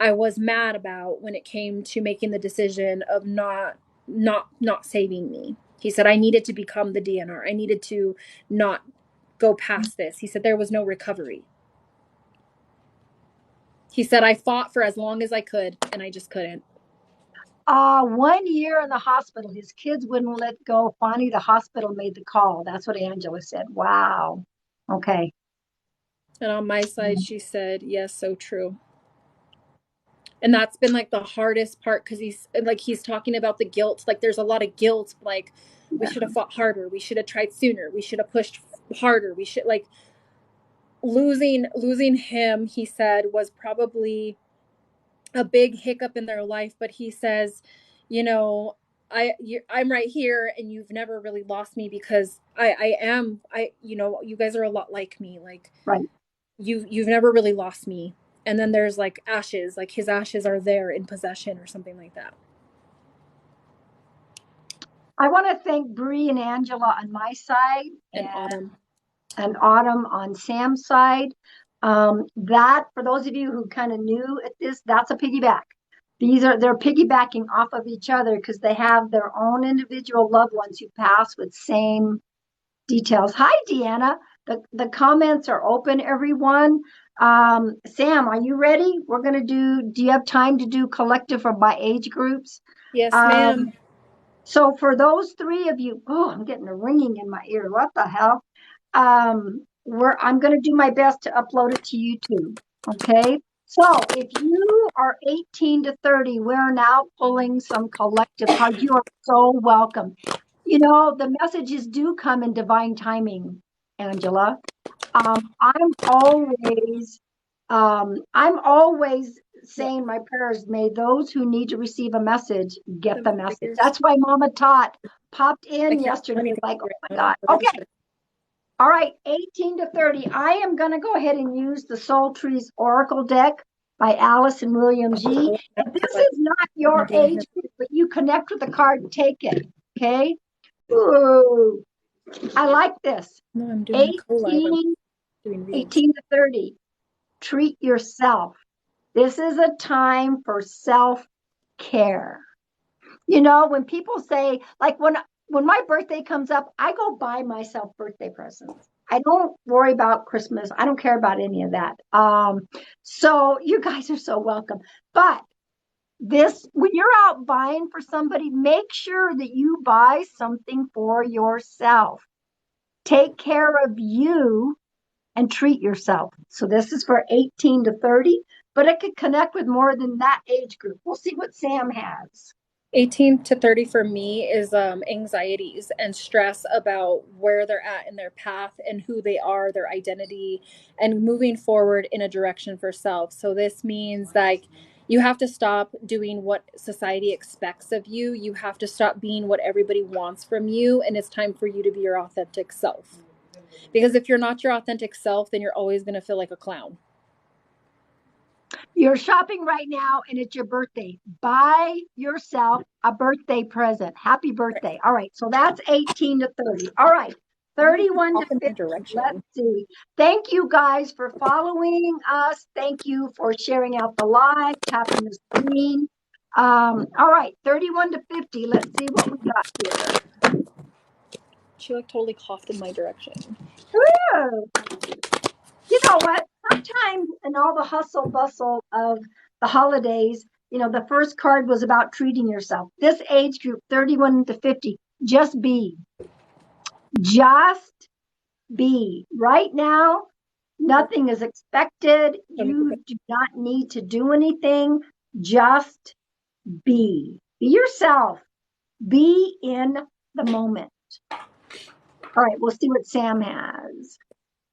I was mad about when it came to making the decision of not saving me. He said I needed to become the DNR. I needed to not go past this. He said there was no recovery. He said I fought for as long as I could, and I just couldn't. 1 year in the hospital, his kids wouldn't let go. Finally, the hospital made the call. That's what Angela said. Wow. Okay. And on my side, she said, yes, so true. And that's been like the hardest part because he's talking about the guilt. Like there's a lot of guilt. Like we should have fought harder. We should have tried sooner. We should have pushed harder. We should like losing him, he said, was probably a big hiccup in their life. But he says, I'm right here, and you've never really lost me because you guys are a lot like me. Like right. You've never really lost me. And then there's like ashes, like his ashes are there in possession or something like that. I want to thank Bree and Angela on my side And Autumn. and Autumn on Sam's side. That, for those of you who kind of new at this, that's a piggyback. They're piggybacking off of each other because they have their own individual loved ones who pass with same details. Hi, Deanna. The comments are open, everyone. Sam, are you ready? We're going to do you have time to do collective or by age groups? Yes, Um, ma'am. so for those three of you, oh, I'm getting a ringing in my ear. What the hell? I'm going to do my best to upload it to YouTube. Okay. So if you are 18 to 30, we're now pulling some collective cards. You are so welcome. You know, the messages do come in divine timing, Angela. I'm always Yep. saying my prayers. May those who need to receive a message get The the message. figures. That's why Mama Tot popped I in can't yesterday. do anything Like, oh right my now. God. Okay. All right. 18 to 30. I am going to go ahead and use the Soul Trees Oracle deck by Alice and William G. If this is not your age group, but you connect with the card, take it. Okay. Ooh, I like this. No, I'm doing a co-live. 18, Doing readings. 18 to 30. Treat yourself. This is a time for self-care. You know, when people say, like when my birthday comes up, I go buy myself birthday presents. I don't worry about Christmas. I don't care about any of that. So you guys are so welcome. But when you're out buying for somebody, make sure that you buy something for yourself. Take care of you and treat yourself. So this is for 18 to 30, but it could connect with more than that age group. We'll see what Sam has. 18 to 30 for me is anxieties and stress about where they're at in their path and who they are, their identity, and moving forward in a direction for self. So this means like you have to stop doing what society expects of you. You have to stop being what everybody wants from you, and it's time for you to be your authentic self. Because if you're not your authentic self, then you're always going to feel like a clown. You're shopping right now and it's your birthday. Buy yourself a birthday present. Happy birthday. All right. So that's 18 to 30. All right. 31 to Off in my 50. Let's direction. see. Thank you guys for following us. Thank you for sharing out the live, tapping the screen. All right. 31 to 50. Let's see what we got here. She like totally coughed in my direction. Woo! You know what? Sometimes in all the hustle bustle of the holidays, you know, the first card was about treating yourself. This age group, 31 to 50, just be. Just be. Right now, nothing is expected. You do not need to do anything. Just be. Be yourself. Be in the moment. All right, we'll see what Sam has.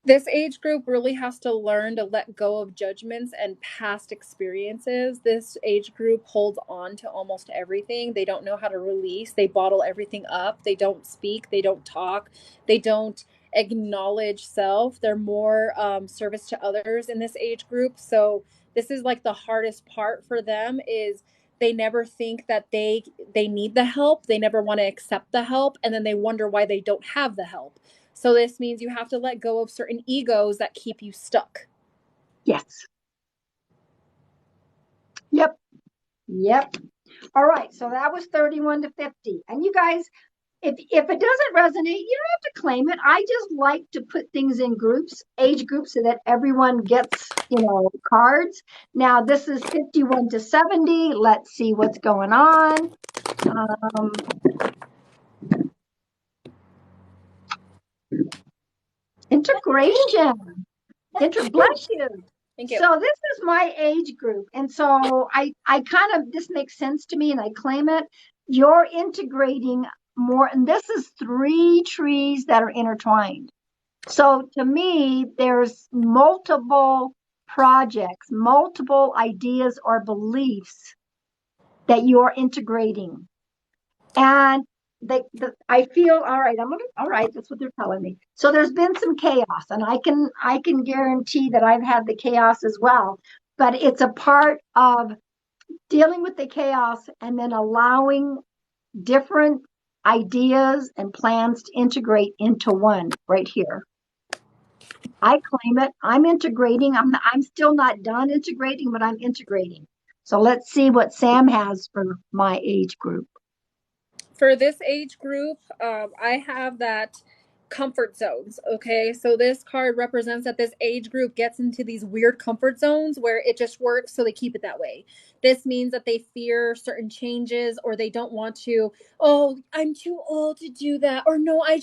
This age group really has to learn to let go of judgments and past experiences. This age group holds on to almost everything. They don't know how to release. They bottle everything up. They don't speak. They don't talk. They don't acknowledge self. They're more service to others in this age group. So this is like the hardest part for them is they never think that they need the help. They never want to accept the help, and then they wonder why they don't have the help. So this means you have to let go of certain egos that keep you stuck. Yes. Yep. Yep. All right. So that was 31 to 50. And you guys, if it doesn't resonate, you don't have to claim it. I just like to put things in groups, age groups, so that everyone gets, cards. Now this is 51 to 70. Let's see what's going on. Integration. Bless you. Thank you. So this is my age group. And so I kind of, this makes sense to me and I claim it. You're integrating more, and this is 3 trees that are intertwined. So to me, there's multiple projects, multiple ideas or beliefs that you're integrating. And I feel all right, that's what they're telling me. So there's been some chaos, and I can guarantee that I've had the chaos as well. But it's a part of dealing with the chaos and then allowing different ideas and plans to integrate into one right here. I claim it. I'm integrating. I'm still not done integrating, but I'm integrating. So let's see what Sam has for my age group. For this age group, I have that comfort zones. Okay, so this card represents that this age group gets into these weird comfort zones where it just works, so they keep it that way. This means that they fear certain changes, or they don't want to. Oh, I'm too old to do that, or no, I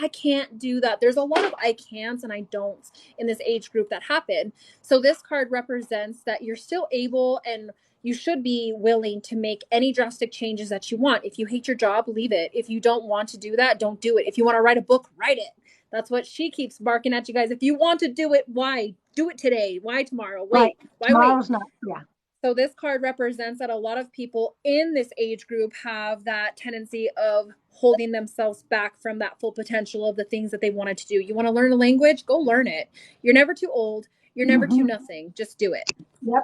can't do that. There's a lot of I can'ts and I don'ts in this age group that happen. So this card represents that you're still able, and you should be willing to make any drastic changes that you want. If you hate your job, leave it. If you don't want to do that, don't do it. If you want to write a book, write it. That's what she keeps barking at you guys. If you want to do it, why? Do it today. Why tomorrow? Wait. Right. Why Tomorrow's wait? not, yeah. So this card represents that a lot of people in this age group have that tendency of holding themselves back from that full potential of the things that they wanted to do. You want to learn a language? Go learn it. You're never too old. You're never too nothing. Just do it. Yep.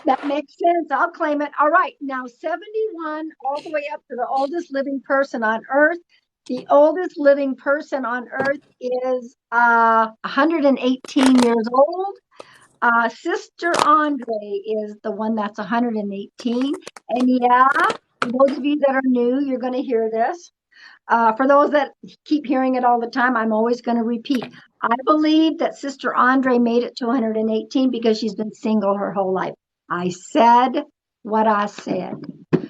That makes sense. I'll claim it. All right. Now, 71 all the way up to the oldest living person on Earth. The oldest living person on Earth is 118 years old. Sister Andre is the one that's 118. And yeah, for those of you that are new, you're going to hear this. For those that keep hearing it all the time, I'm always going to repeat. I believe that Sister Andre made it to 118 because she's been single her whole life. I said what I said.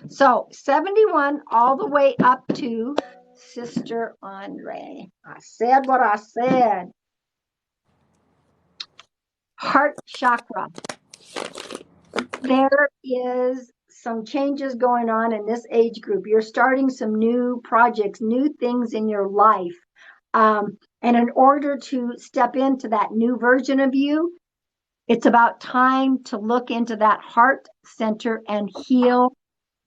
So 71 all the way up to Sister Andre. I said what I said. Heart chakra. There is some changes going on in this age group. You're starting some new projects, new things in your life. And in order to step into that new version of you, it's about time to look into that heart center and heal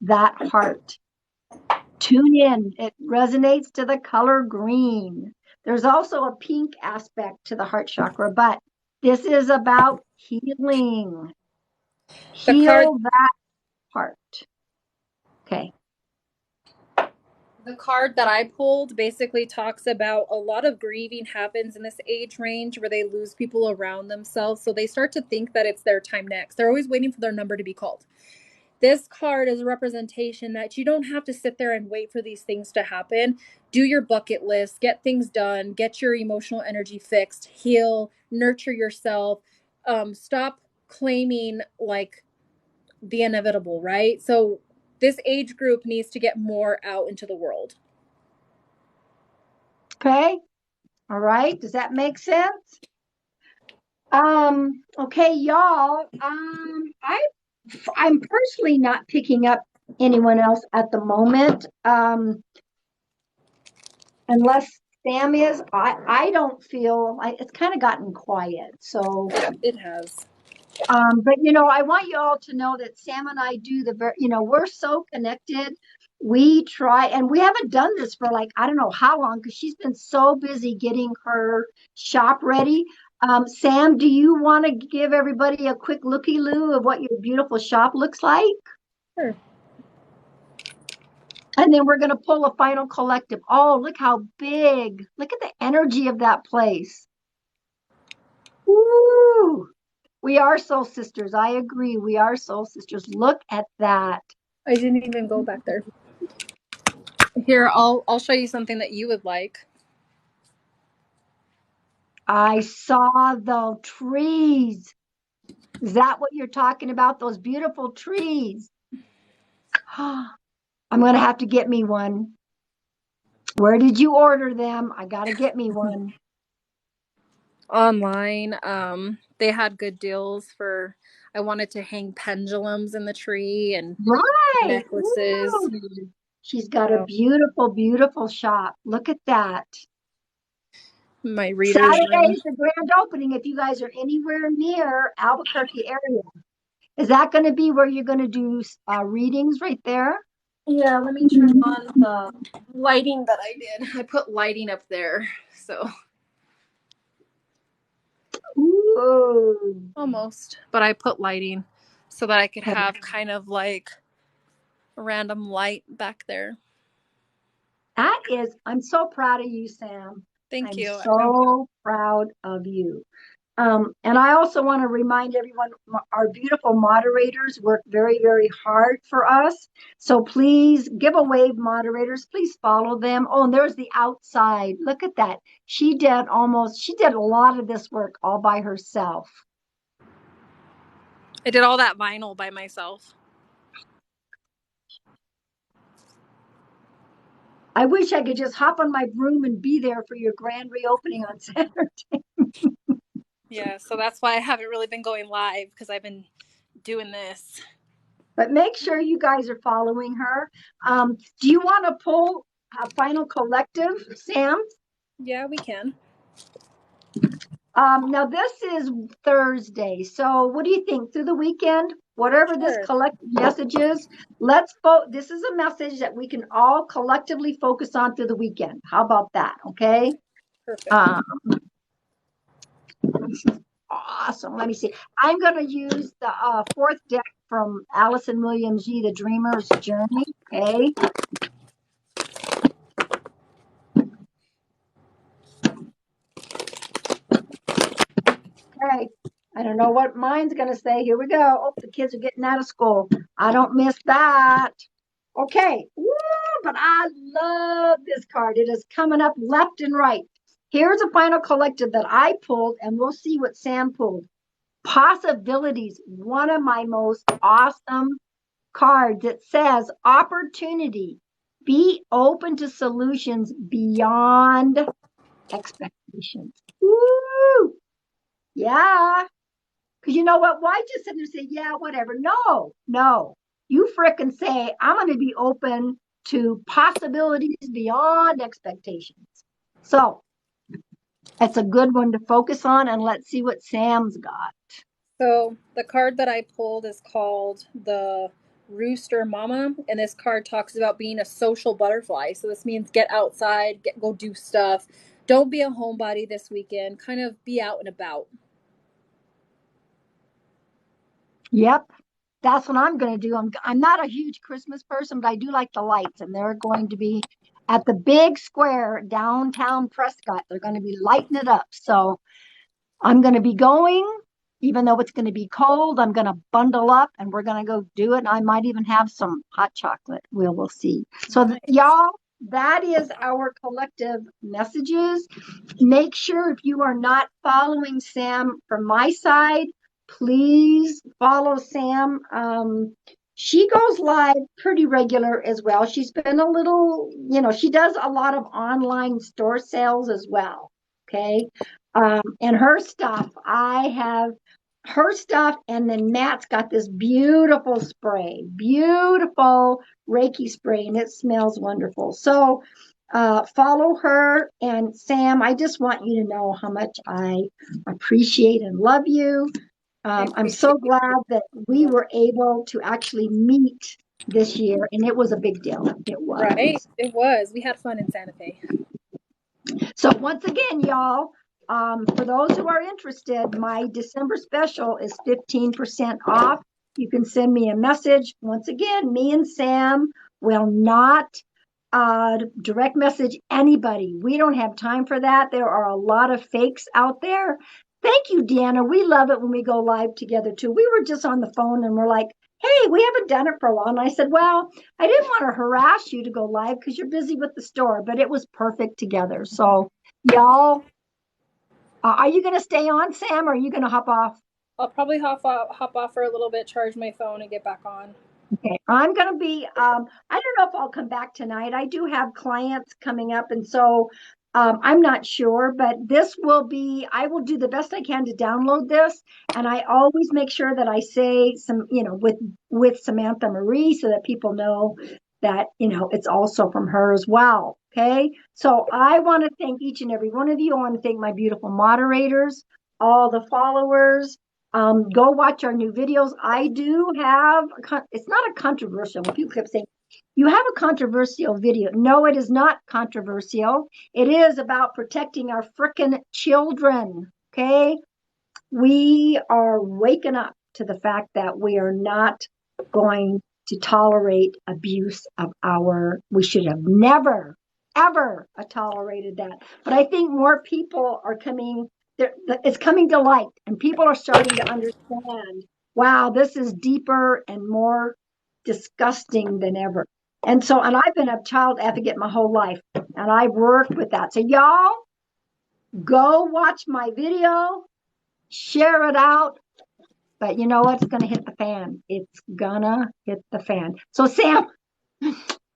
that heart. Tune in. It resonates to the color green. There's also a pink aspect to the heart chakra, but this is about healing. Heal that heart. Okay. The card that I pulled basically talks about a lot of grieving happens in this age range where they lose people around themselves. So they start to think that it's their time next. They're always waiting for their number to be called. This card is a representation that you don't have to sit there and wait for these things to happen. Do your bucket list, get things done, get your emotional energy fixed, heal, nurture yourself, stop claiming like the inevitable, right? So this age group needs to get more out into the world. Okay. All right. Does that make sense? Okay, y'all. I'm personally not picking up anyone else at the moment. Unless Sam is, I don't feel like it's kind of gotten quiet. So It has. but I want you all to know that Sam and I do we're so connected. We try, and we haven't done this for like, I don't know how long, because she's been so busy getting her shop ready. Sam, do you want to give everybody a quick looky-loo of what your beautiful shop looks like? Sure. And then we're going to pull a final collective. Oh, look how big. Look at the energy of that place. Ooh. We are soul sisters. I agree. We are soul sisters. Look at that. I didn't even go back there. Here, I'll show you something that you would like. I saw the trees. Is that what you're talking about? Those beautiful trees. I'm going to have to get me one. Where did you order them? I got to get me one. Online. They had good deals for, I wanted to hang pendulums in the tree and Right. necklaces. Ooh. She's got a beautiful, beautiful shop. Look at that. My reader's Saturday room. is the grand opening if you guys are anywhere near Albuquerque area. Is that going to be where you're going to do readings right there? Yeah, let me turn on the lighting that I did. I put lighting up there, so. Ooh. Almost, but I put lighting so that I could have kind of like a random light back there. That is, I'm so proud of you, Sam. Thank I'm you. I know. so proud of you. And I also want to remind everyone, our beautiful moderators work very, very hard for us. So please give a wave, moderators. Please follow them. Oh, and there's the outside. Look at that. She did a lot of this work all by herself. I did all that vinyl by myself. I wish I could just hop on my broom and be there for your grand reopening on Saturday. Yeah, so that's why I haven't really been going live, because I've been doing this. But make sure you guys are following her. Do you want to pull a final collective, Sam? Yeah, we can. Now this is Thursday, so what do you think? Through the weekend, whatever this Sure. collective message is, this is a message that we can all collectively focus on through the weekend. How about that? Okay. Perfect. Awesome. Let me see. I'm going to use the fourth deck from Allison Williams G, The Dreamer's Journey. Okay. Okay. I don't know what mine's going to say. Here we go. Oh, the kids are getting out of school. I don't miss that. Okay. Woo, but I love this card. It is coming up left and right. Here's a final collective that I pulled, and we'll see what Sam pulled. Possibilities. One of my most awesome cards. It says opportunity. Be open to solutions beyond expectations. Woo! Yeah. Because you know what? Why just sit there and say, yeah, whatever? No. You frickin' say, I'm going to be open to possibilities beyond expectations. So that's a good one to focus on. And let's see what Sam's got. So the card that I pulled is called the Rooster Mama, and this card talks about being a social butterfly. So this means get outside, go do stuff. Don't be a homebody this weekend. Kind of be out and about. Yep. That's what I'm going to do. I'm not a huge Christmas person, but I do like the lights, and they're going to be at the big square downtown Prescott. They're going to be lighting it up. So I'm going to be going, even though it's going to be cold. I'm going to bundle up, and we're going to go do it. And I might even have some hot chocolate. We'll see. So Nice. y'all, that is our collective messages. Make sure if you are not following Sam from my side, please follow Sam. She goes live pretty regular as well. She's been a little, she does a lot of online store sales as well. Okay. And her stuff, I have her stuff, and then Matt's got this beautiful beautiful Reiki spray, and it smells wonderful. So follow her. And Sam, I just want you to know how much I appreciate and love you. I'm so glad that we were able to actually meet this year, and it was a big deal. It was. Right? It was. We had fun in Santa Fe. So once again, y'all, for those who are interested, my December special is 15% off. You can send me a message. Once again, me and Sam will not direct message anybody. We don't have time for that. There are a lot of fakes out there. Thank you, Deanna. We love it when we go live together too. We were just on the phone and we're like, hey, we haven't done it for a while. And I said, well, I didn't want to harass you to go live because you're busy with the store, but it was perfect together. So y'all, are you going to stay on, Sam, or are you going to hop off? I'll probably hop off for a little bit, charge my phone, and get back on. Okay, I'm going to be, I don't know if I'll come back tonight. I do have clients coming up, and so I'm not sure, but I will do the best I can to download this. And I always make sure that I say some, with Samantha Marie so that people know that, it's also from her as well. Okay. So I want to thank each and every one of you. I want to thank my beautiful moderators, all the followers. Go watch our new videos. I do have, it's not a controversial, people kept saying, you have a controversial video. No, it is not controversial. It is about protecting our frickin' children, okay? We are waking up to the fact that we are not going to tolerate abuse of we should have never ever tolerated that. But I think more people are coming, it's coming to light, and people are starting to understand, wow, this is deeper and more disgusting than ever. And so, and I've been a child advocate my whole life, and I've worked with that. So, y'all, go watch my video, share it out. But you know what's going to hit the fan? It's gonna hit the fan. So, Sam,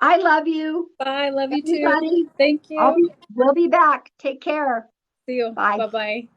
I love you. Bye. Love you too. Everybody, Thank you. we'll be back. Take care. See you. Bye. Bye bye.